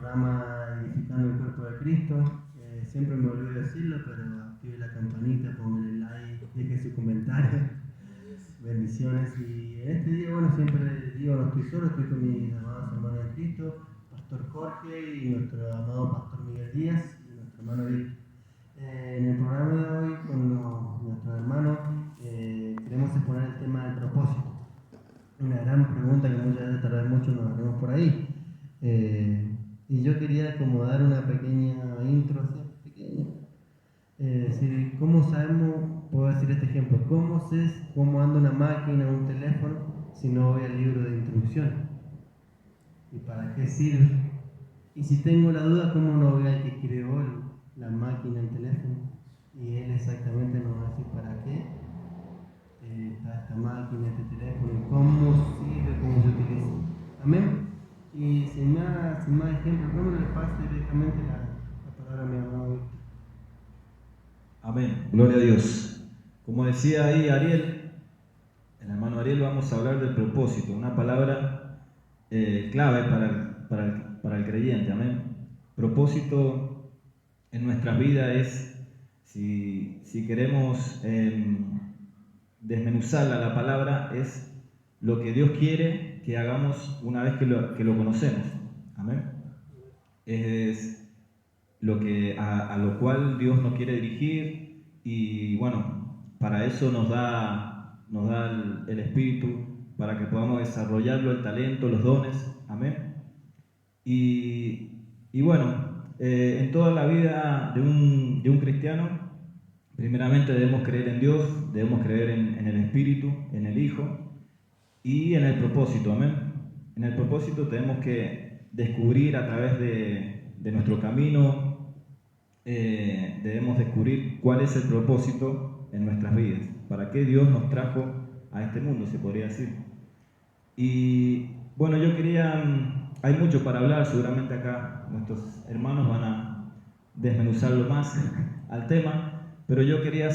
programa Edificando el Cuerpo de Cristo. Siempre me olvido decirlo, pero active la campanita, pongan like, deje su comentario. Bendiciones. Y en este día, bueno, siempre digo, no estoy solo, estoy con mis amados hermanos de Cristo, Pastor Jorge y nuestro amado Pastor Miguel Díaz y nuestro hermano Vic. En el programa de hoy, con nuestros hermanos, queremos exponer el tema del propósito. Una gran pregunta que muchas veces, tal vez muchos nos haremos por ahí. Y yo quería como dar una pequeña intro, así, pequeña. Decir, ¿cómo sabemos, puedo decir este ejemplo, cómo sé cómo anda una máquina o un teléfono si no voy al libro de instrucciones? ¿Y para qué sirve? Y si tengo la duda, ¿cómo no voy al que creó la máquina, el teléfono? Y él exactamente nos va a decir para qué está esta máquina, este teléfono, y cómo sirve, cómo se utiliza. Amén. Y sin más ejemplos, ¿cómo le paso directamente la palabra a mi amado Víctor? Amén, gloria a Dios. Como decía ahí Ariel, el hermano Ariel, vamos a hablar del propósito, una palabra clave para el creyente. Amén. Propósito en nuestras vidas es, si queremos desmenuzarla, la palabra es lo que Dios quiere que hagamos una vez que lo conocemos. Amén. Es lo que a lo cual Dios nos quiere dirigir, y bueno, para eso nos da el Espíritu, para que podamos desarrollarlo, el talento, los dones. Amén. Y bueno, en toda la vida de un cristiano, primeramente debemos creer en Dios, debemos creer en el Espíritu, en el Hijo y en el propósito. Amén. En el propósito tenemos que descubrir a través de nuestro camino, debemos descubrir cuál es el propósito en nuestras vidas, para qué Dios nos trajo a este mundo, se podría decir. Y bueno, yo quería, hay mucho para hablar, seguramente acá nuestros hermanos van a desmenuzarlo más al tema, pero yo quería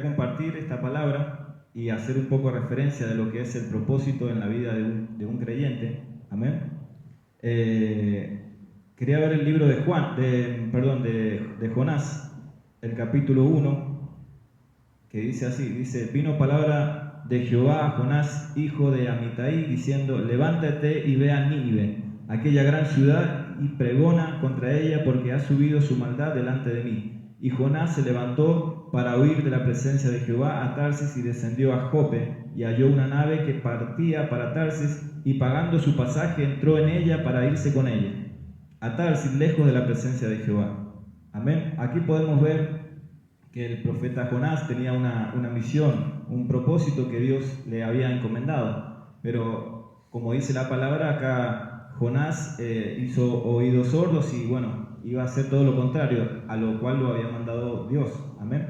compartir esta palabra y hacer un poco referencia de lo que es el propósito en la vida de un creyente. Amén. Quería ver el libro de Jonás, el capítulo 1, que dice así, dice: vino palabra de Jehová a Jonás, hijo de Amitai, diciendo: levántate y ve a Nínive, aquella gran ciudad, y pregona contra ella, porque ha subido su maldad delante de mí. Y Jonás se levantó para huir de la presencia de Jehová a Tarsis, y descendió a Jope, y halló una nave que partía para Tarsis, y pagando su pasaje entró en ella para irse con ella a Tarsis, lejos de la presencia de Jehová. Amén. Aquí podemos ver que el profeta Jonás tenía una misión, un propósito que Dios le había encomendado. Pero como dice la palabra, acá Jonás hizo oídos sordos y bueno, iba a hacer todo lo contrario a lo cual lo había mandado Dios. Amén.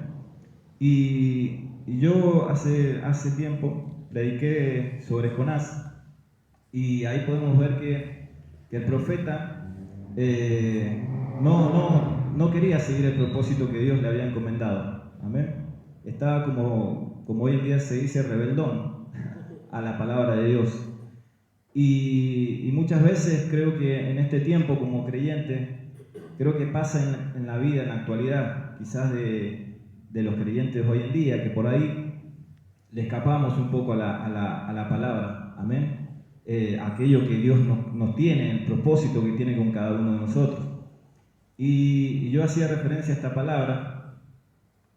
Y yo hace tiempo prediqué sobre Jonás, y ahí podemos ver que el profeta no quería seguir el propósito que Dios le había encomendado. Amén. Estaba como hoy en día se dice, rebeldón a la palabra de Dios. Y muchas veces creo que en este tiempo, como creyente, creo que pasa en la vida, en la actualidad, quizás de los creyentes hoy en día, que por ahí le escapamos un poco a la palabra. Amén. Aquello que Dios nos tiene, el propósito que tiene con cada uno de nosotros. Y yo hacía referencia a esta palabra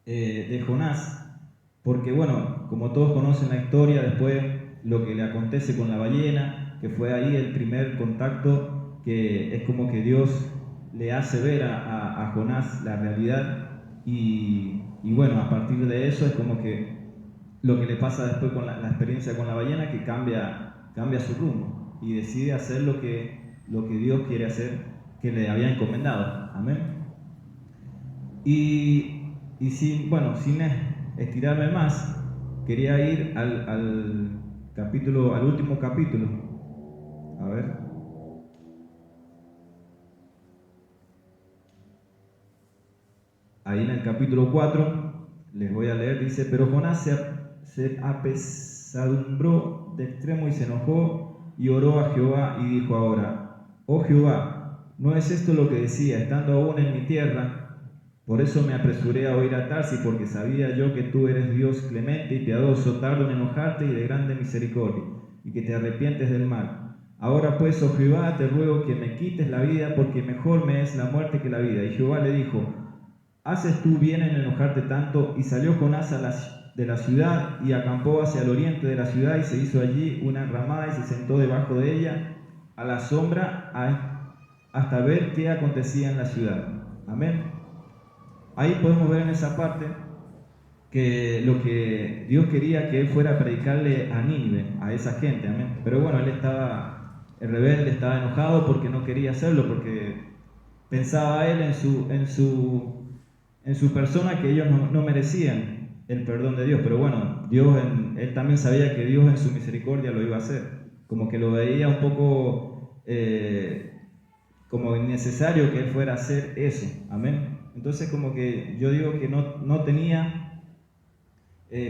de Jonás, porque bueno, como todos conocen la historia, después lo que le acontece con la ballena, que fue ahí el primer contacto, que es como que Dios le hace ver a Jonás la realidad, y bueno, a partir de eso es como que lo que le pasa después con la experiencia con la ballena, que cambia su rumbo y decide hacer lo que Dios quiere hacer, que le había encomendado. Amén. Y sin estirarme más, quería ir al último capítulo. A ver. Ahí en el capítulo 4, les voy a leer, dice: pero Jonás se apesadumbró de extremo y se enojó y oró a Jehová y dijo: ahora, oh Jehová, ¿no es esto lo que decía, estando aún en mi tierra? Por eso me apresuré a oír a Tarsis, porque sabía yo que tú eres Dios clemente y piadoso, tardo en enojarte y de grande misericordia, y que te arrepientes del mal. Ahora pues, oh Jehová, te ruego que me quites la vida, porque mejor me es la muerte que la vida. Y Jehová le dijo: ¿haces tú bien en enojarte tanto? Y salió Jonás de la ciudad y acampó hacia el oriente de la ciudad y se hizo allí una enramada y se sentó debajo de ella a la sombra hasta ver qué acontecía en la ciudad. Amén. Ahí podemos ver en esa parte que lo que Dios quería que él fuera a predicarle a Nínive, a esa gente, amén. Pero bueno, él estaba rebelde, estaba enojado porque no quería hacerlo, porque pensaba él en su persona que ellos no merecían el perdón de Dios. Pero bueno, él también sabía que Dios en su misericordia lo iba a hacer, como que lo veía un poco como innecesario que él fuera a hacer eso, amén. Entonces como que yo digo que no tenía,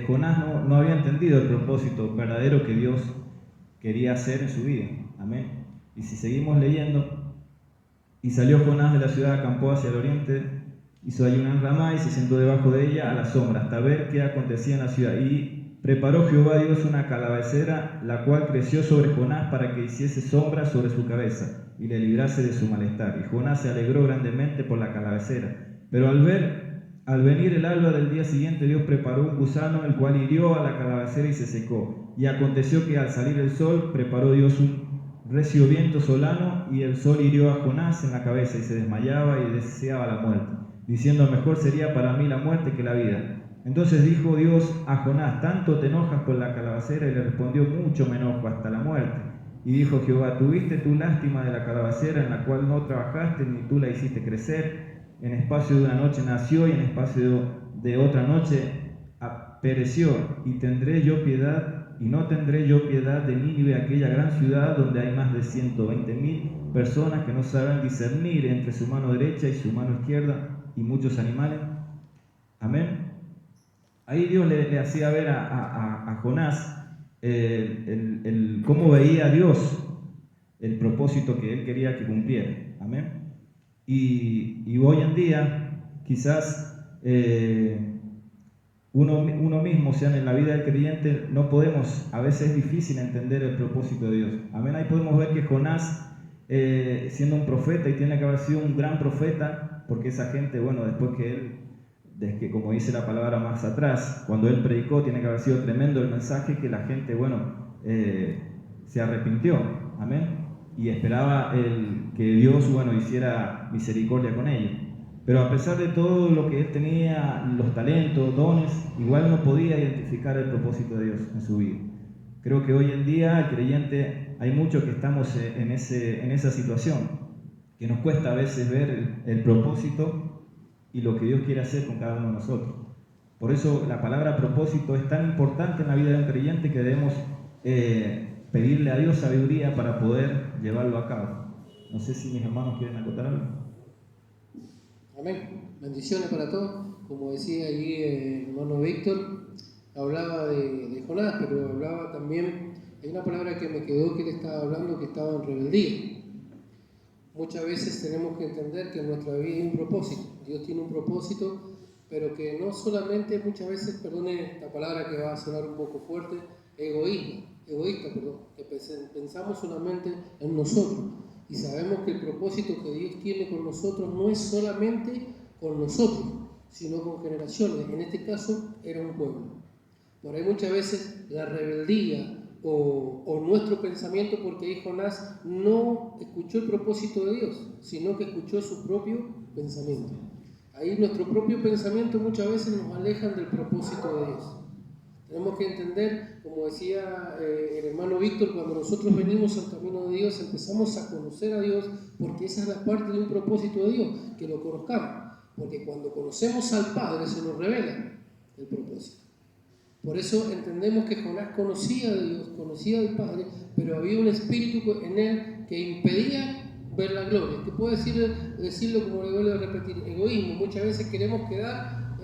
Jonás no había entendido el propósito verdadero que Dios quería hacer en su vida, amén. Y si seguimos leyendo, y salió Jonás de la ciudad, acampó hacia el oriente, hizo allí una enramada y se sentó debajo de ella a la sombra, hasta ver qué acontecía en la ciudad. Y preparó Jehová Dios una calabacera, la cual creció sobre Jonás para que hiciese sombra sobre su cabeza y le librase de su malestar. Y Jonás se alegró grandemente por la calabacera. Pero al venir el alba del día siguiente, Dios preparó un gusano, el cual hirió a la calabacera y se secó. Y aconteció que al salir el sol, preparó Dios un recio viento solano, y el sol hirió a Jonás en la cabeza, y se desmayaba y deseaba la muerte, diciendo: mejor sería para mí la muerte que la vida. Entonces dijo Dios a Jonás: ¿tanto te enojas por la calabacera? Y le respondió: mucho me enojo, hasta la muerte. Y dijo Jehová: ¿tuviste tú lástima de la calabacera, en la cual no trabajaste, ni tú la hiciste crecer? En espacio de una noche nació, y en espacio de otra noche pereció. Y tendré yo piedad, y no tendré yo piedad de Nínive, aquella gran ciudad donde hay más de 120,000 personas que no saben discernir entre su mano derecha y su mano izquierda, y muchos animales. Amén. Ahí Dios le hacía ver a Jonás cómo veía Dios el propósito que él quería que cumpliera. Amén. Y hoy en día, quizás uno mismo, o sea, en la vida del creyente, no podemos, a veces es difícil entender el propósito de Dios. Amén. Ahí podemos ver que Jonás, siendo un profeta, y tiene que haber sido un gran profeta, porque esa gente, bueno, después que como dice la palabra más atrás, cuando él predicó, tiene que haber sido tremendo el mensaje, que la gente, bueno, se arrepintió. Amén. Y esperaba que Dios, bueno, hiciera misericordia con ellos. Pero a pesar de todo lo que él tenía, los talentos, dones, igual no podía identificar el propósito de Dios en su vida. Creo que hoy en día, el creyente, hay muchos que estamos en esa situación, que nos cuesta a veces ver el propósito y lo que Dios quiere hacer con cada uno de nosotros. Por eso la palabra propósito es tan importante en la vida de un creyente, que debemos pedirle a Dios sabiduría para poder llevarlo a cabo. No sé si mis hermanos quieren acotar algo. Amén. Bendiciones para todos. Como decía allí el hermano Víctor, hablaba de Jonás, pero hablaba también, hay una palabra que me quedó que él estaba hablando, que estaba en rebeldía. Muchas veces tenemos que entender que en nuestra vida hay un propósito. Dios tiene un propósito, pero que no solamente, muchas veces, perdone la palabra que va a sonar un poco fuerte, egoísta, que pensamos solamente en nosotros. Y sabemos que el propósito que Dios tiene con nosotros no es solamente con nosotros, sino con generaciones. En este caso era un pueblo. Por ahí muchas veces la rebeldía o nuestro pensamiento, porque ahí Jonás no escuchó el propósito de Dios, sino que escuchó su propio pensamiento. Ahí nuestro propio pensamiento muchas veces nos alejan del propósito de Dios. Tenemos que entender, como decía el hermano Víctor, cuando nosotros venimos al camino de Dios, empezamos a conocer a Dios, porque esa es la parte de un propósito de Dios, que lo conozcamos. Porque cuando conocemos al Padre se nos revela el propósito. Por eso entendemos que Jonás conocía de Dios, conocía del Padre, pero había un espíritu en él que impedía ver la gloria. Te puedo decirlo como le vuelvo a repetir, egoísmo. Muchas veces queremos quedar,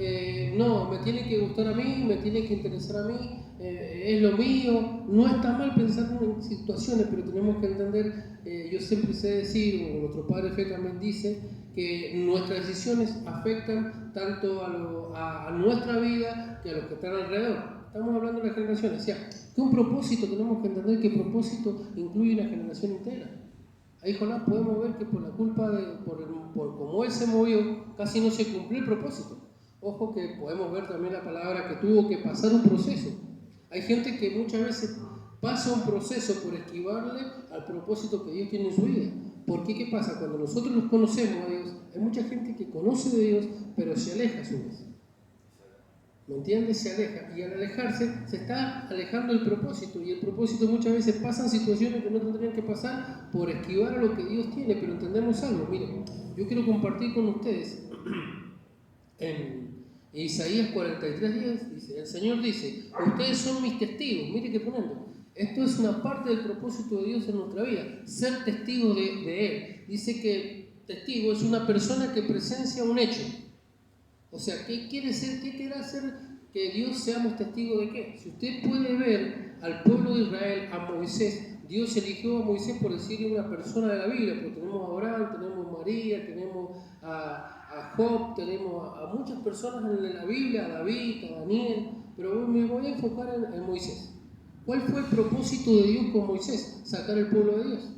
no, me tiene que gustar a mí, me tiene que interesar a mí, es lo mío. No está mal pensar en situaciones, pero tenemos que entender, yo siempre sé decir, o nuestro Padre Fe también dice, que nuestras decisiones afectan tanto a nuestra vida que a los que están alrededor. Estamos hablando de las generaciones, o sea, que un propósito, tenemos que entender que propósito incluye una generación entera. Ahí Jonás podemos ver que por la culpa por cómo él se movió, casi no se cumplió el propósito. Ojo que podemos ver también la palabra que tuvo que pasar un proceso. Hay gente que muchas veces pasa un proceso por esquivarle al propósito que Dios tiene en su vida. ¿Por qué? ¿Qué pasa? Cuando nosotros nos conocemos a Dios, hay mucha gente que conoce de Dios, pero se aleja a su vez. ¿Me entiendes? Se aleja. Y al alejarse, se está alejando del propósito. Y el propósito muchas veces pasan situaciones que no tendrían que pasar por esquivar a lo que Dios tiene. Pero entendemos algo. Miren, yo quiero compartir con ustedes en Isaías 43:10, dice, el Señor dice, ustedes son mis testigos. Mire qué tremendo. Esto es una parte del propósito de Dios en nuestra vida, ser testigo de Él. Dice que testigo es una persona que presencia un hecho. O sea, ¿qué quiere decir? ¿Qué quiere hacer que Dios seamos testigos de qué? Si usted puede ver al pueblo de Israel, a Moisés, Dios eligió a Moisés por decirle una persona de la Biblia, porque tenemos a Abraham, tenemos a María, tenemos a Job, tenemos a muchas personas en la Biblia, a David, a Daniel, pero me voy a enfocar en Moisés. ¿Cuál fue el propósito de Dios con Moisés? Sacar al pueblo de Dios.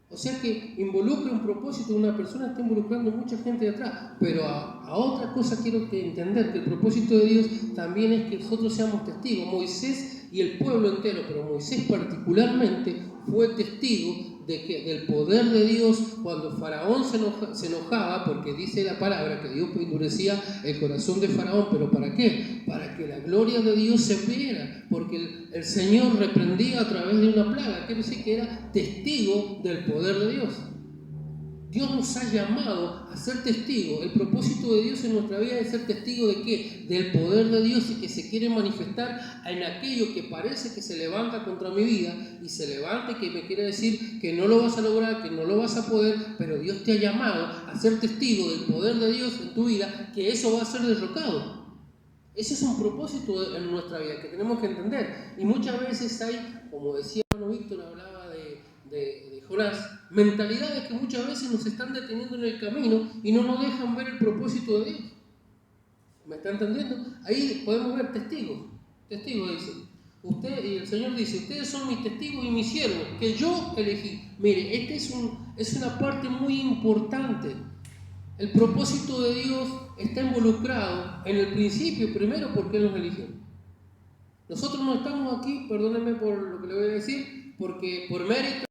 O sea que involucra un propósito, una persona está involucrando mucha gente detrás, pero a otra cosa quiero que entender, que el propósito de Dios también es que nosotros seamos testigos. Moisés y el pueblo entero, pero Moisés particularmente fue testigo del poder de Dios cuando Faraón se enojaba, porque dice la palabra que Dios endurecía el corazón de Faraón, pero ¿para qué? Para que la gloria de Dios se viera, porque el Señor reprendía a través de una plaga, quiere decir que era testigo del poder de Dios. Dios nos ha llamado a ser testigos. El propósito de Dios en nuestra vida es ser testigo de qué? Del poder de Dios y que se quiere manifestar en aquello que parece que se levanta contra mi vida y se levanta y que me quiere decir que no lo vas a lograr, que no lo vas a poder, pero Dios te ha llamado a ser testigo del poder de Dios en tu vida, que eso va a ser derrocado. Ese es un propósito en nuestra vida que tenemos que entender. Y muchas veces hay, como decía el hermano Víctor, hablaba de Jonás, mentalidades que muchas veces nos están deteniendo en el camino y no nos dejan ver el propósito de Dios. ¿Me está entendiendo? Ahí podemos ver testigos. Testigos dice. Y el Señor dice, ustedes son mis testigos y mis siervos, que yo elegí. Mire, es una parte muy importante. El propósito de Dios está involucrado en el principio, primero porque Él nos eligió. Nosotros no estamos aquí, perdónenme por lo que le voy a decir, porque por mérito,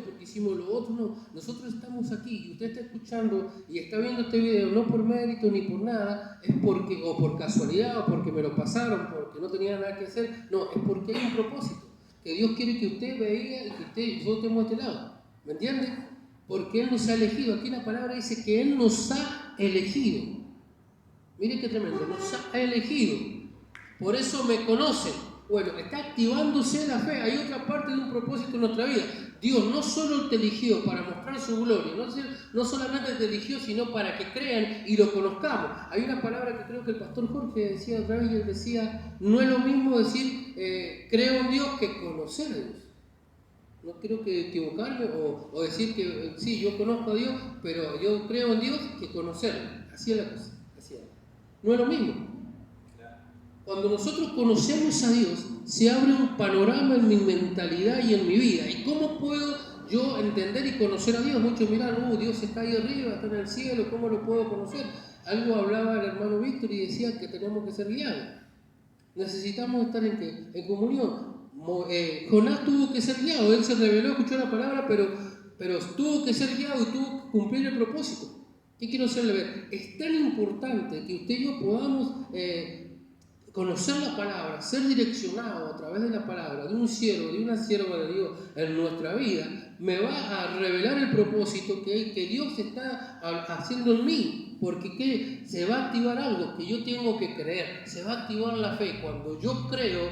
porque hicimos lo otro, no. Nosotros estamos aquí y usted está escuchando y está viendo este video no por mérito ni por nada, es porque, o por casualidad, o porque me lo pasaron, porque no tenía nada que hacer, no, es porque hay un propósito, que Dios quiere que usted vea y que nosotros estemos de este lado, ¿me entiende? Porque Él nos ha elegido, aquí la palabra dice que Él nos ha elegido, mire qué tremendo, nos ha elegido, por eso me conocen. Bueno, está activándose la fe. Hay otra parte de un propósito en nuestra vida. Dios no solo te eligió para mostrar su gloria, no solamente te eligió, sino para que crean y lo conozcamos. Hay una palabra que creo que el pastor Jorge decía otra vez, y él decía, no es lo mismo decir creo en Dios que conocer a Dios. No quiero que equivocarme o decir que sí, yo conozco a Dios, pero yo creo en Dios que conocerlo. Así es la cosa. Así es. No es lo mismo. Cuando nosotros conocemos a Dios, se abre un panorama en mi mentalidad y en mi vida. ¿Y cómo puedo yo entender y conocer a Dios? Muchos miran, Dios está ahí arriba, está en el cielo, ¿cómo lo puedo conocer? Algo hablaba el hermano Víctor y decía que tenemos que ser guiados. Necesitamos estar en comunión. Jonás tuvo que ser guiado, él se reveló, escuchó la palabra, pero tuvo que ser guiado y tuvo que cumplir el propósito. ¿Qué quiero hacerle ver? Es tan importante que usted y yo podamos conocer la palabra, ser direccionado a través de la palabra de un siervo, de una sierva de Dios en nuestra vida, me va a revelar el propósito que Dios está haciendo en mí, porque se va a activar algo que yo tengo que creer, se va a activar la fe. Cuando yo creo,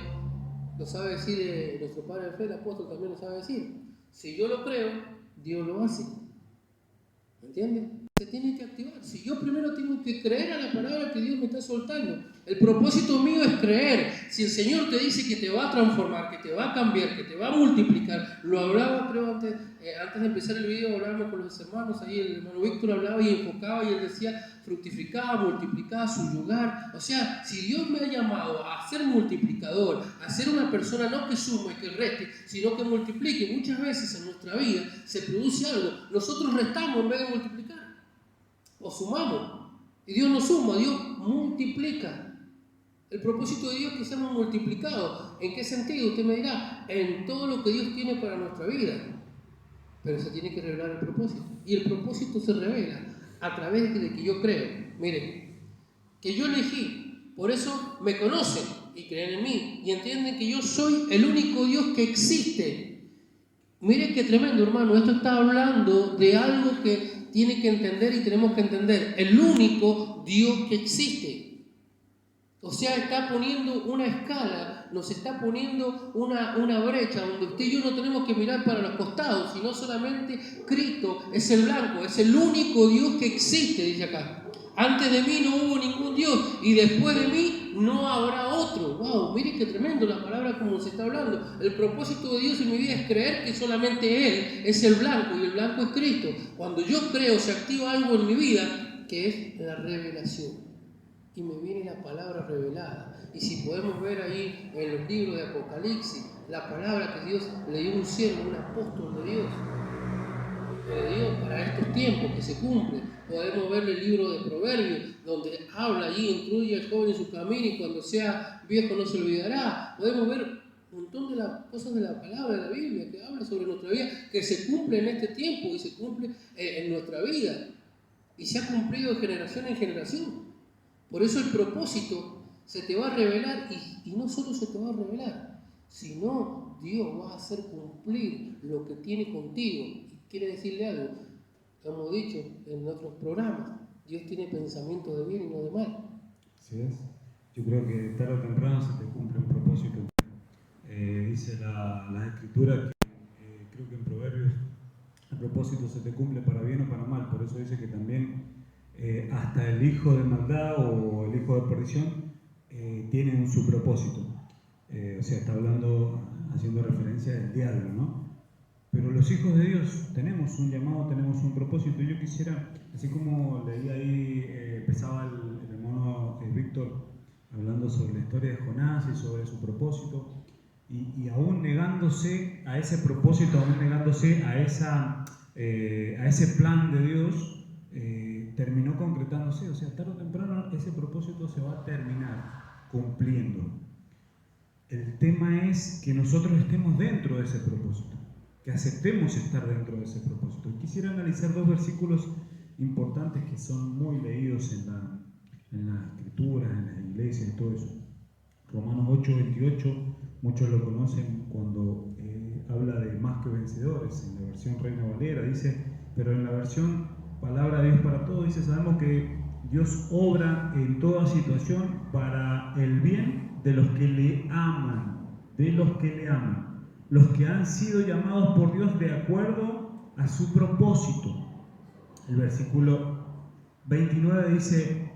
lo sabe decir nuestro Padre de fe, el apóstol también lo sabe decir, si yo lo creo, Dios lo hace. ¿Me entiendes? se tiene que activar. Si yo primero tengo que creer a la palabra que Dios me está soltando, el propósito mío es creer. Si el Señor te dice que te va a transformar, que te va a cambiar, que te va a multiplicar, lo hablaba, creo, antes de empezar el video, hablábamos con los hermanos, ahí el hermano Víctor hablaba y enfocaba y él decía, fructificaba, multiplicaba, subyugar. O sea, si Dios me ha llamado a ser multiplicador, a ser una persona no que suma y que reste, sino que multiplique, muchas veces en nuestra vida se produce algo, nosotros restamos en vez de multiplicar. O sumamos, y Dios no suma, Dios multiplica. El propósito de Dios es que seamos multiplicados. ¿En qué sentido? Usted me dirá, en todo lo que Dios tiene para nuestra vida. Pero se tiene que revelar el propósito. Y el propósito se revela a través de que yo creo. Miren, que yo elegí, por eso me conocen y creen en mí y entienden que yo soy el único Dios que existe. Miren qué tremendo, hermano. Esto está hablando de algo que tiene que entender y tenemos que entender. El único Dios que existe. O sea, está poniendo una escala, nos está poniendo una brecha donde usted y yo no tenemos que mirar para los costados, sino solamente Cristo es el blanco, es el único Dios que existe, dice acá. Antes de mí no hubo ningún Dios y después de mí no habrá otro. ¡Wow! Miren qué tremendo la palabra como se está hablando. El propósito de Dios en mi vida es creer que solamente Él es el blanco y el blanco es Cristo. Cuando yo creo se activa algo en mi vida que es la revelación. Y me viene la palabra revelada. Y si podemos ver ahí en los libros de Apocalipsis, la palabra que Dios le dio a un siervo, un apóstol de Dios, para estos tiempos que se cumplen. Podemos ver el libro de Proverbios, donde habla allí, instruye al joven en su camino y cuando sea viejo no se olvidará. Podemos ver un montón de las cosas de la palabra de la Biblia que habla sobre nuestra vida, que se cumple en este tiempo y se cumple en nuestra vida. Y se ha cumplido de generación en generación. Por eso el propósito se te va a revelar y no solo se te va a revelar, sino Dios va a hacer cumplir lo que tiene contigo. Y quiere decirle algo, hemos dicho en otros programas, Dios tiene pensamiento de bien y no de mal. Así es. Yo creo que tarde o temprano se te cumple un propósito. Dice la Escritura que creo que en Proverbios el propósito se te cumple para bien o para mal. Por eso dice que también hasta el hijo de maldad o el hijo de perdición tienen su propósito. O sea, está haciendo referencia del diablo, ¿no? Pero los hijos de Dios tenemos un llamado, tenemos un propósito. Yo quisiera, así como leí ahí, empezaba el hermano Víctor hablando sobre la historia de Jonás y sobre su propósito, y aún negándose a ese propósito, aún negándose a ese plan de Dios, terminó concretándose. O sea, tarde o temprano ese propósito se va a terminar cumpliendo. El tema es que nosotros estemos dentro de ese propósito, que aceptemos estar dentro de ese propósito. Y quisiera analizar dos versículos importantes que son muy leídos en la escritura, en las iglesias y todo eso. Romanos 8:28, muchos lo conocen cuando habla de más que vencedores. En la versión Reina Valera dice, pero en la versión Palabra de Dios para Todos dice, sabemos que Dios obra en toda situación para el bien de los que le aman, los que han sido llamados por Dios de acuerdo a su propósito. El versículo 29 dice,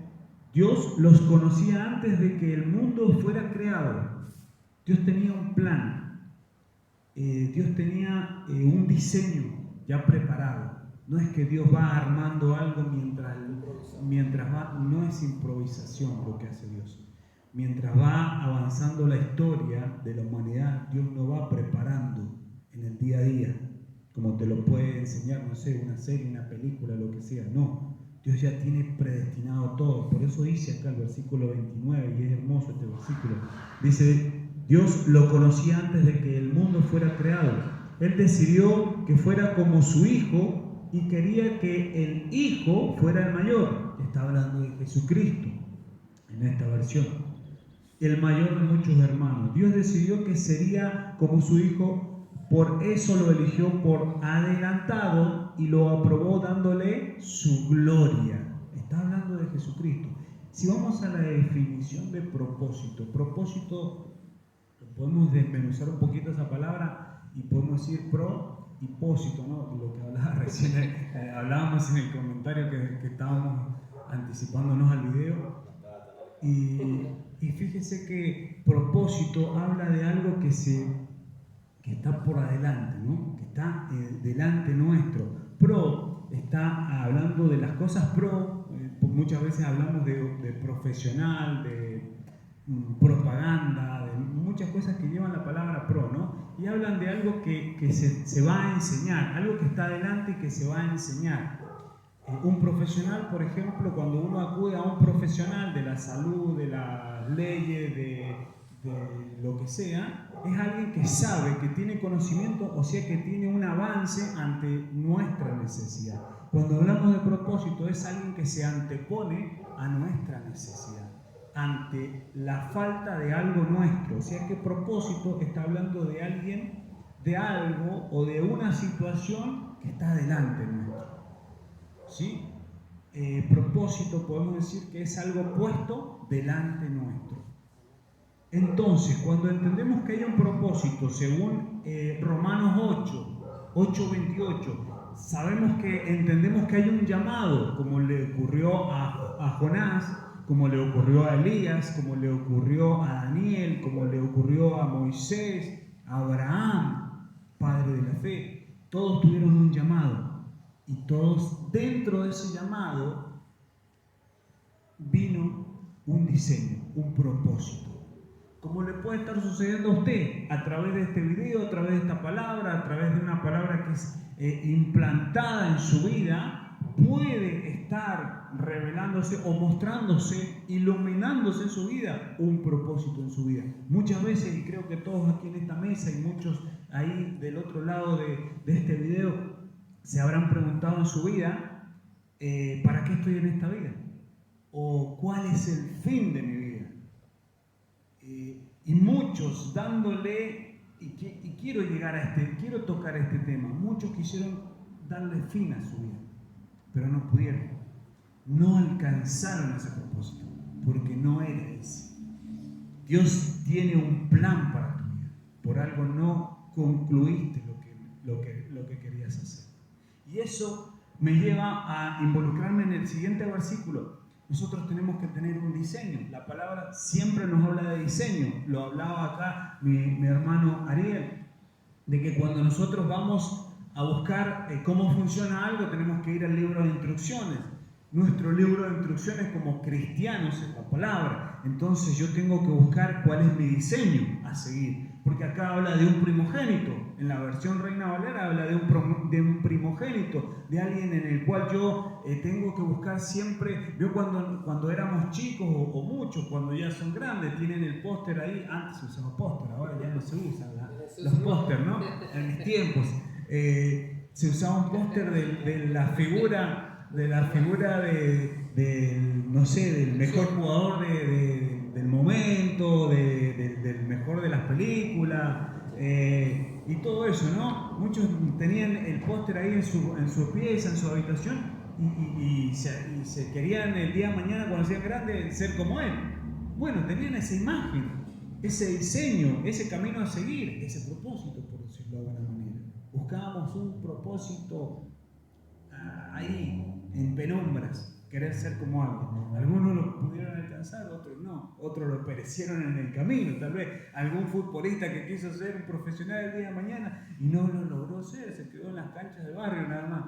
Dios los conocía antes de que el mundo fuera creado. Dios tenía un plan, Dios tenía un diseño ya preparado. No es que Dios va armando algo mientras va, no es improvisación lo que hace Dios. Mientras va avanzando la historia de la humanidad, Dios lo va preparando en el día a día, como te lo puede enseñar, no sé, una serie, una película, lo que sea. No, Dios ya tiene predestinado todo. Por eso dice acá el versículo 29, y es hermoso este versículo. Dice, Dios lo conocía antes de que el mundo fuera creado. Él decidió que fuera como su Hijo y quería que el Hijo fuera el mayor. Está hablando de Jesucristo en esta versión. El mayor de muchos hermanos. Dios decidió que sería como su Hijo, por eso lo eligió por adelantado y lo aprobó dándole su gloria. Está hablando de Jesucristo. Si vamos a la definición de propósito, podemos desmenuzar un poquito esa palabra y podemos decir hipósito, ¿no? Lo que hablaba recién, hablábamos en el comentario que estábamos anticipándonos al video. Y fíjese que propósito habla de algo que está por adelante, ¿no? Que está delante nuestro. Pro está hablando de las cosas pro, muchas veces hablamos de profesional, de propaganda, de muchas cosas que llevan la palabra pro, ¿no? Y hablan de algo que se va a enseñar, algo que está adelante y que se va a enseñar. Un profesional, por ejemplo, cuando uno acude a un profesional de la salud, de las leyes, de lo que sea, es alguien que sabe, que tiene conocimiento, o sea que tiene un avance ante nuestra necesidad. Cuando hablamos de propósito, es alguien que se antepone a nuestra necesidad, ante la falta de algo nuestro. O sea que propósito está hablando de alguien, de algo o de una situación que está delante nuestro. ¿Sí? Propósito podemos decir que es algo puesto delante nuestro. Entonces, cuando entendemos que hay un propósito, según Romanos 8:28, entendemos que hay un llamado, como le ocurrió a Jonás, como le ocurrió a Elías, como le ocurrió a Daniel, como le ocurrió a Moisés, a Abraham, padre de la fe. Todos tuvieron un llamado. Y todos, dentro de ese llamado, vino un diseño, un propósito. Como le puede estar sucediendo a usted, a través de este video, a través de esta palabra, a través de una palabra que es implantada en su vida, puede estar revelándose o mostrándose, iluminándose en su vida, un propósito en su vida. Muchas veces, y creo que todos aquí en esta mesa y muchos ahí del otro lado de este video, se habrán preguntado en su vida, ¿para qué estoy en esta vida? ¿O cuál es el fin de mi vida? Y muchos dándole, y quiero quiero tocar este tema, muchos quisieron darle fin a su vida, pero no pudieron, no alcanzaron ese propósito, porque no era ese. Dios tiene un plan para tu vida, por algo no concluiste lo que querías hacer. Y eso me lleva a involucrarme en el siguiente versículo. Nosotros tenemos que tener un diseño. La palabra siempre nos habla de diseño. Lo hablaba acá mi hermano Ariel, de que cuando nosotros vamos a buscar cómo funciona algo, tenemos que ir al libro de instrucciones. Nuestro libro de instrucciones como cristianos es la palabra. Entonces yo tengo que buscar cuál es mi diseño a seguir. Porque acá habla de un primogénito. En la versión Reina Valera habla de un primogénito, de alguien en el cual yo tengo que buscar siempre. Yo cuando éramos chicos o muchos, cuando ya son grandes, tienen el póster ahí. Antes se usaba póster, ahora ya no se usan los póster, ¿no? En mis tiempos se usaba un póster de la figura no sé, del mejor jugador del momento, del mejor de las películas, y todo eso, ¿no? Muchos tenían el póster ahí en su pieza, en su habitación, y se querían el día de mañana, cuando sean grandes, ser como él. Bueno, tenían esa imagen, ese diseño, ese camino a seguir, ese propósito, por decirlo de alguna manera. Buscábamos un propósito ahí, en penumbras, querer ser como alguien. Algunos lo pudieron alcanzar, otros no. Otros lo perecieron en el camino. Tal vez algún futbolista que quiso ser un profesional el día de mañana y no lo logró ser, se quedó en las canchas de barrio nada más.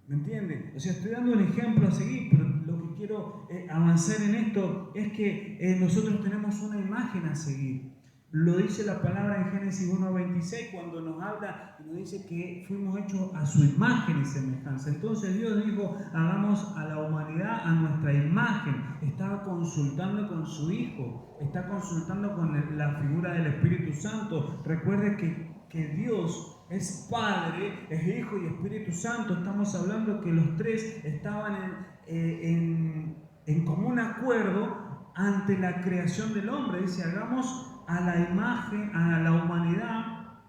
¿Me entienden? O sea, estoy dando un ejemplo a seguir, pero lo que quiero avanzar en esto es que nosotros tenemos una imagen a seguir. Lo dice la palabra en Génesis 1:26 cuando nos habla y nos dice que fuimos hechos a su imagen y semejanza. Entonces Dios dijo, hagamos a la humanidad a nuestra imagen. Estaba consultando con su Hijo, está consultando con la figura del Espíritu Santo. Recuerde que Dios es Padre, es Hijo y Espíritu Santo. Estamos hablando que los tres estaban en común acuerdo ante la creación del hombre. Dice, hagamos a la imagen, a la humanidad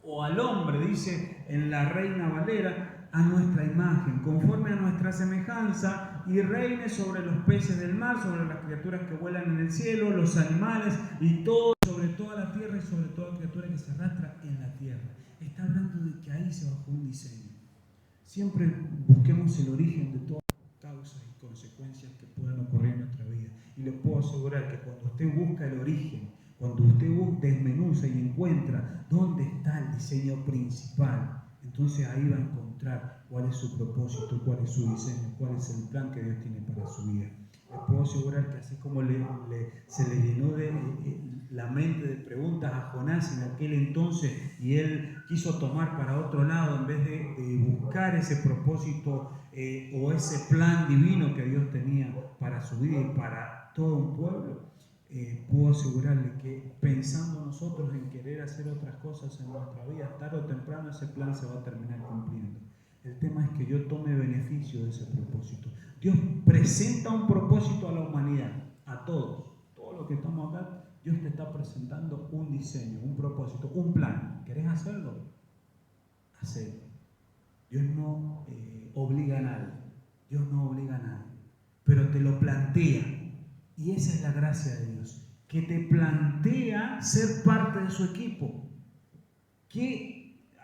o al hombre, dice en la Reina Valera, a nuestra imagen, conforme a nuestra semejanza, y reine sobre los peces del mar, sobre las criaturas que vuelan en el cielo, los animales y todo, sobre toda la tierra y sobre toda criatura que se arrastra en la tierra. Está hablando de que ahí se bajó siempre busquemos el origen de todas las causas y consecuencias que puedan ocurrir en nuestra vida. Y les puedo asegurar que cuando usted busca el origen, cuando usted desmenuza y encuentra dónde está el diseño principal, entonces ahí va a encontrar cuál es su propósito, cuál es su diseño, cuál es el plan que Dios tiene para su vida. Les puedo asegurar que así como se le llenó de la mente de preguntas a Jonás en aquel entonces y él quiso tomar para otro lado en vez de buscar ese propósito o ese plan divino que Dios tenía para su vida y para todo un pueblo, puedo asegurarle que pensando nosotros en querer hacer otras cosas en nuestra vida, tarde o temprano ese plan se va a terminar cumpliendo. El tema es que yo tome beneficio de ese propósito. Dios presenta un propósito a la humanidad, a todos los que estamos acá. Dios te está presentando un diseño, un propósito, un plan. ¿Querés hacerlo? Hacelo. Dios no obliga a nadie. Dios no obliga a nadie. Pero te lo plantea. Y esa es la gracia de Dios. Que te plantea ser parte de su equipo.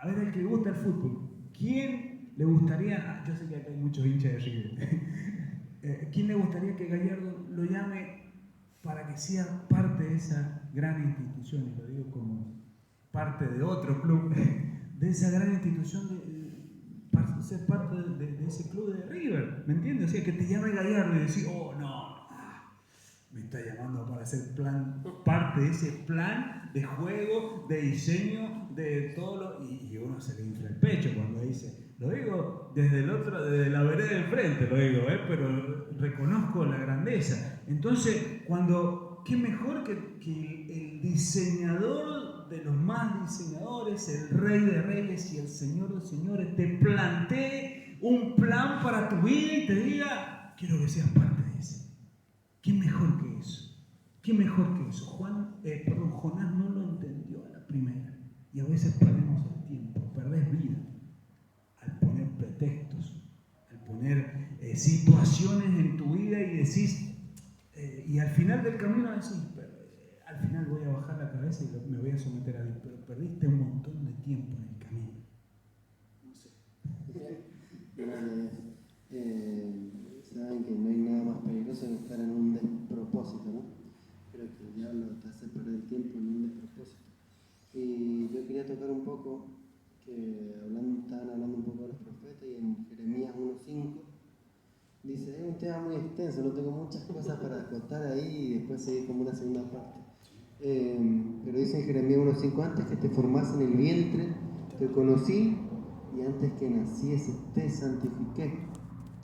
A ver, el que le gusta el fútbol. ¿Quién le gustaría? Yo sé que acá hay muchos hinchas de River. ¿Quién le gustaría que Gallardo lo llame para que sea parte de esa gran institución? Y lo digo como parte de otro club, de esa gran institución, para ser parte de ese club de River, ¿me entiendes? O sea, que te llame Gallardo y decir, oh no, me está llamando para ser parte de ese plan de juego, de diseño, de todo y uno se le infla el pecho cuando dice, lo digo desde la vereda del frente, lo digo, pero reconozco la grandeza. Entonces, qué mejor que el diseñador de los más diseñadores, el Rey de Reyes y el Señor de Señores, te plantee un plan para tu vida y te diga, quiero que seas parte de ese. ¿Qué mejor que eso? ¿Qué mejor que eso? Jonás no lo entendió a la primera. Y a veces perdemos el tiempo, perdés vida al poner pretextos, al poner situaciones en tu vida y decís, y al final del camino decís, al final voy a bajar la cabeza y me voy a someter a Dios, pero perdiste un montón de tiempo en el camino. No sé. Saben que no hay nada más peligroso que estar en un despropósito, ¿no? Creo que el diablo te hace perder el tiempo en un despropósito. Y yo quería tocar un poco, que estaban hablando un poco de los profetas, y en Jeremías 1:5 dice, es un tema muy extenso, no tengo muchas cosas para acotar ahí y después seguir como una segunda parte. Pero dice en Jeremías 1:5, antes que te formase en el vientre, te conocí, y antes que naciese te santifiqué,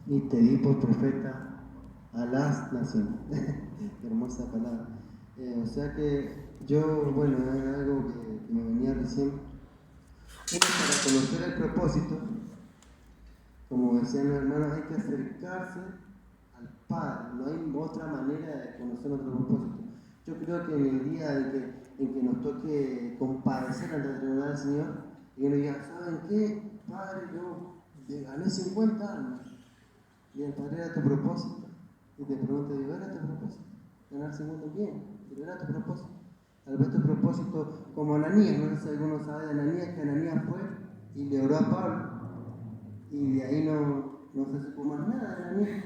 y te di por profeta a las naciones. Hermosa palabra. O sea que yo, bueno, es algo que me venía recién. Uno, para conocer el propósito, como decían los hermanos, hay que acercarse al Padre. No hay otra manera de conocer nuestro propósito. Yo creo que en el día en que nos toque comparecer ante el tribunal del Señor, y uno diga, ¿saben qué? Padre, yo le gané 50 almas. Y el Padre, era tu propósito. Y te pregunto, digo, ¿era tu propósito? Ganar 50 bien, pero era tu propósito. Tal vez tu propósito, como Ananías, no sé si alguno sabe de Ananías, que Ananías fue y le oró a Pablo. Y de ahí no se supo más nada de Ananías.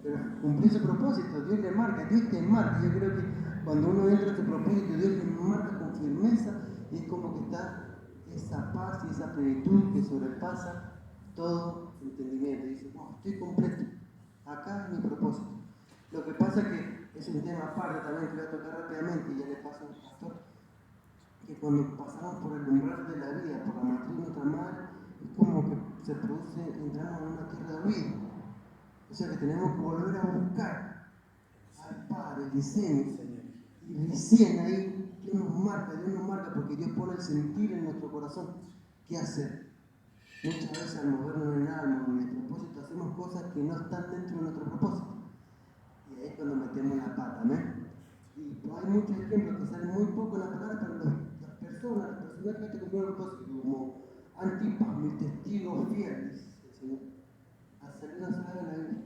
Pero cumplió su propósito, Dios le marca, Dios te marca. Yo creo que cuando uno entra a su propósito, Dios le marca con firmeza y es como que está esa paz y esa plenitud que sobrepasa todo entendimiento. Y dice, no, estoy completo, acá es mi propósito. Lo que pasa es que es un tema aparte también que voy a tocar rápidamente y ya le paso al pastor, que cuando pasamos por el umbral de la vida, por la matriz de nuestra madre, es como que se produce, entramos en una tierra de olvido. O sea que tenemos que volver a buscar al Padre, el diseño, y recién ahí Dios nos marca, porque Dios pone el sentir en nuestro corazón. ¿Qué hacer? Muchas veces al movernos en el alma, en el propósito, hacemos cosas que no están dentro de nuestro propósito. Y ahí es cuando metemos la pata, ¿no? Y hay muchos ejemplos que salen muy poco en la palabra, pero las personas que cumplieron el propósito, como Antipas, mis testigos fieles, el Señor, a salir una sola vez en la Biblia,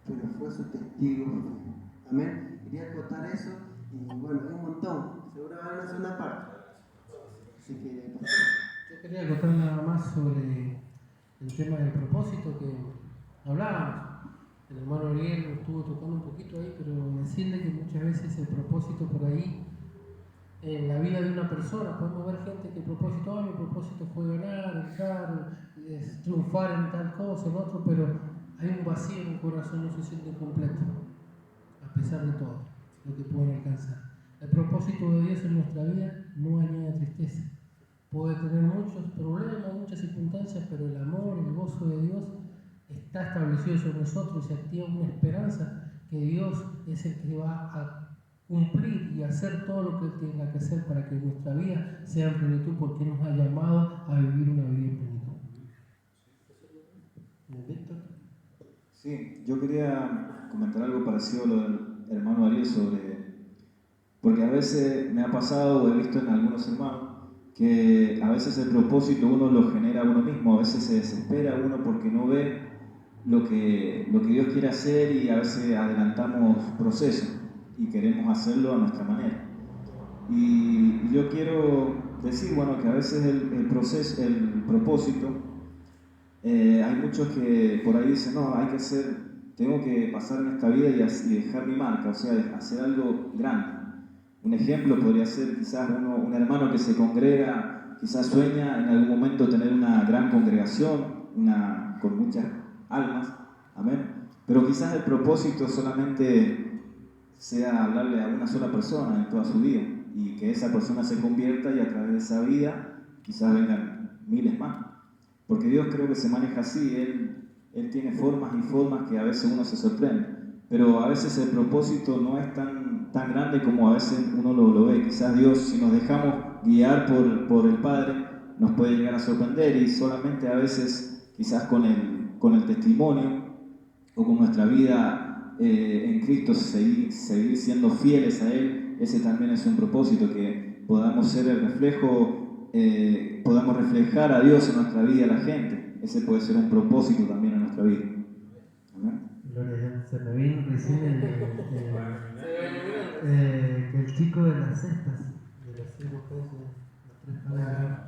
pero fue su testigo fiel. Amén. Quería acotar eso, y bueno, hay un montón, seguro va a haber una segunda parte. Así que, yo quería acotar nada más sobre el tema del propósito que hablábamos. El hermano Ariel lo estuvo tocando un poquito ahí, pero decirle que muchas veces el propósito por ahí, en la vida de una persona, podemos ver gente que mi propósito fue ganar, entrar, triunfar en tal cosa, en otro, pero hay un vacío en el corazón, no se siente completo, a pesar de todo lo que pueden alcanzar. El propósito de Dios en nuestra vida no añade tristeza. Puede tener muchos problemas, muchas circunstancias, pero el amor, el gozo de Dios está establecido sobre nosotros y se activa una esperanza que Dios es el que va a cumplir y hacer todo lo que Él tenga que hacer para que nuestra vida sea en plenitud, porque nos ha llamado a vivir una vida en plenitud. ¿Víctor? Sí, yo quería comentar algo parecido a lo del hermano Ariel porque a veces me ha pasado o he visto en algunos hermanos que a veces el propósito uno lo genera uno mismo, a veces se desespera uno porque no ve lo que Dios quiere hacer y a veces adelantamos procesos y queremos hacerlo a nuestra manera. Y yo quiero decir, bueno, que a veces el propósito, hay muchos que por ahí dicen, no, tengo que pasar en esta vida y dejar mi marca, o sea, hacer algo grande. Un ejemplo podría ser quizás un hermano que se congrega, quizás sueña en algún momento tener una gran congregación, con muchas almas, amén. Pero quizás el propósito solamente sea hablarle a una sola persona en toda su vida y que esa persona se convierta y a través de esa vida quizás vengan miles más. Porque Dios creo que se maneja así, Él tiene formas y formas que a veces uno se sorprende, pero a veces el propósito no es tan grande como a veces uno lo ve. Quizás Dios, si nos dejamos guiar por el Padre, nos puede llegar a sorprender y solamente a veces, quizás con el testimonio o con nuestra vida en Cristo, seguir siendo fieles a Él, ese también es un propósito, que podamos ser el reflejo, podamos reflejar a Dios en nuestra vida, a la gente. Ese puede ser un propósito también en nuestra vida. ¿Amén? Gloria a Dios. Se me vino recién que el chico de las cestas, de los 5 pesos, los 3 panes,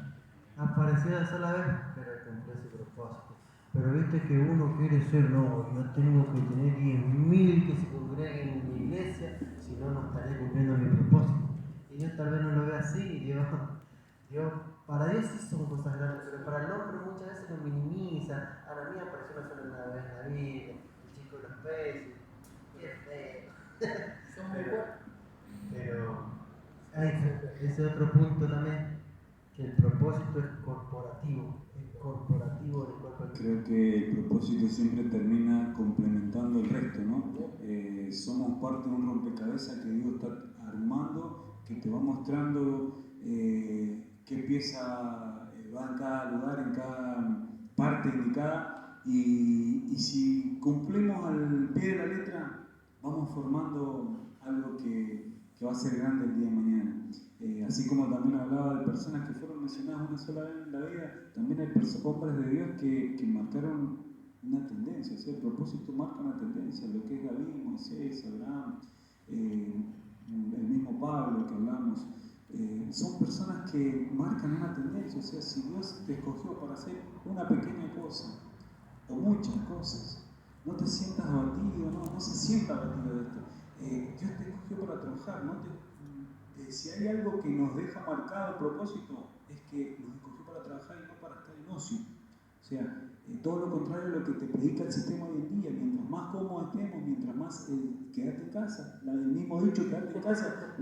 apareció una sola vez, pero cumplió su propósito. Pero viste que uno quiere ser, no, yo tengo que tener 10.000 que se congreguen en mi iglesia, si no, no estaré cumpliendo mi propósito. Y Dios tal vez no lo ve así, Dios, para Dios sí son cosas grandes, pero para el hombre muchas veces lo minimiza. A la mía apareció una sola vez en la vida, el chico de los peces, qué feo. Pero ese es otro punto también, que el propósito es corporativo del cuerpo. Creo que el propósito siempre termina complementando el resto, ¿no? Somos parte de un rompecabezas que Dios está armando, que te va mostrando qué pieza va en cada lugar, en cada parte indicada, y si cumplimos al pie de la letra, vamos formando algo que va a ser grande el día de mañana. Así como también hablaba de personas que fueron mencionadas una sola vez en la vida, también hay hombres de Dios que marcaron una tendencia, o sea, el propósito marca una tendencia, lo que es David, Moisés, Abraham, el mismo Pablo que hablamos, son personas que marcan una tendencia, o sea, si Dios te escogió para hacer una pequeña cosa o muchas cosas, no te sientas abatido, no se sienta abatido de esto. Dios te escogió para trabajar, si hay algo que nos deja marcado el propósito, es que nos escogió para trabajar y no para estar en ocio. O sea, todo lo contrario a lo que te predica el sistema hoy en día. Mientras más cómodos estemos, mientras más quédate en casa. El mismo dicho, quédate en casa,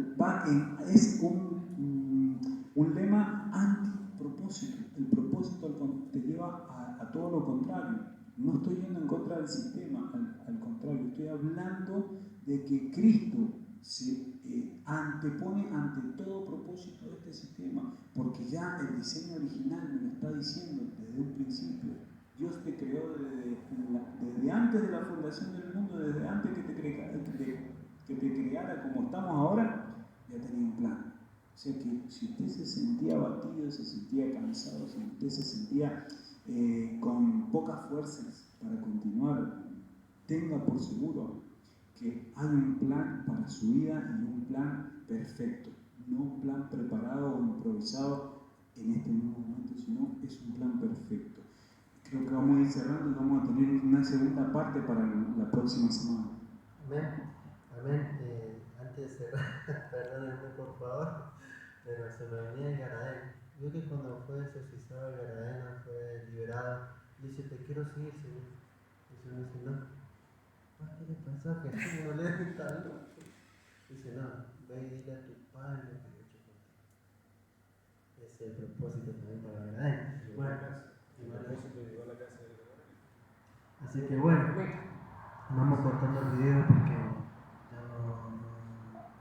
es un lema anti-propósito. El propósito te lleva a todo lo contrario. No estoy yendo en contra del sistema, al contrario, estoy hablando de que Cristo se antepone ante todo propósito de este sistema, porque ya el diseño original me lo está diciendo desde un principio. Dios te creó desde antes de la fundación del mundo, desde antes que te creara como estamos ahora, ya tenía un plan. O sea que si usted se sentía abatido, se sentía cansado, si usted se sentía con pocas fuerzas para continuar, tenga por seguro que hay un plan para su vida y un plan perfecto, no un plan preparado o improvisado en este mismo momento, sino es un plan perfecto. creo que vamos a ir cerrando y vamos a tener una segunda parte para la próxima semana. Amén. Amén. Antes de cerrar, perdónenme por favor, pero se me venía el Garadeno. Yo que cuando fue exorcizado el Garadeno, fue liberado, dice, te quiero seguir, Señor. Y el Señor dice, no. ¿Qué le pasó? Que Jesús no le está loco. Dice, no, ve y dile a tu padre lo que yo he hecho contigo. Ese es el propósito también para el Garadeno. Bueno, así que bueno, vamos cortando el video porque ya no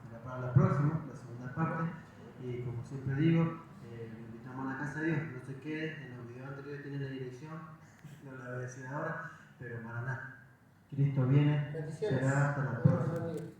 será para la próxima, la segunda parte. Y como siempre digo, lo invitamos a la casa de Dios. No se quede, en los videos anteriores tienen la dirección, no la voy a decir ahora, pero para nada. Cristo viene, será hasta la próxima.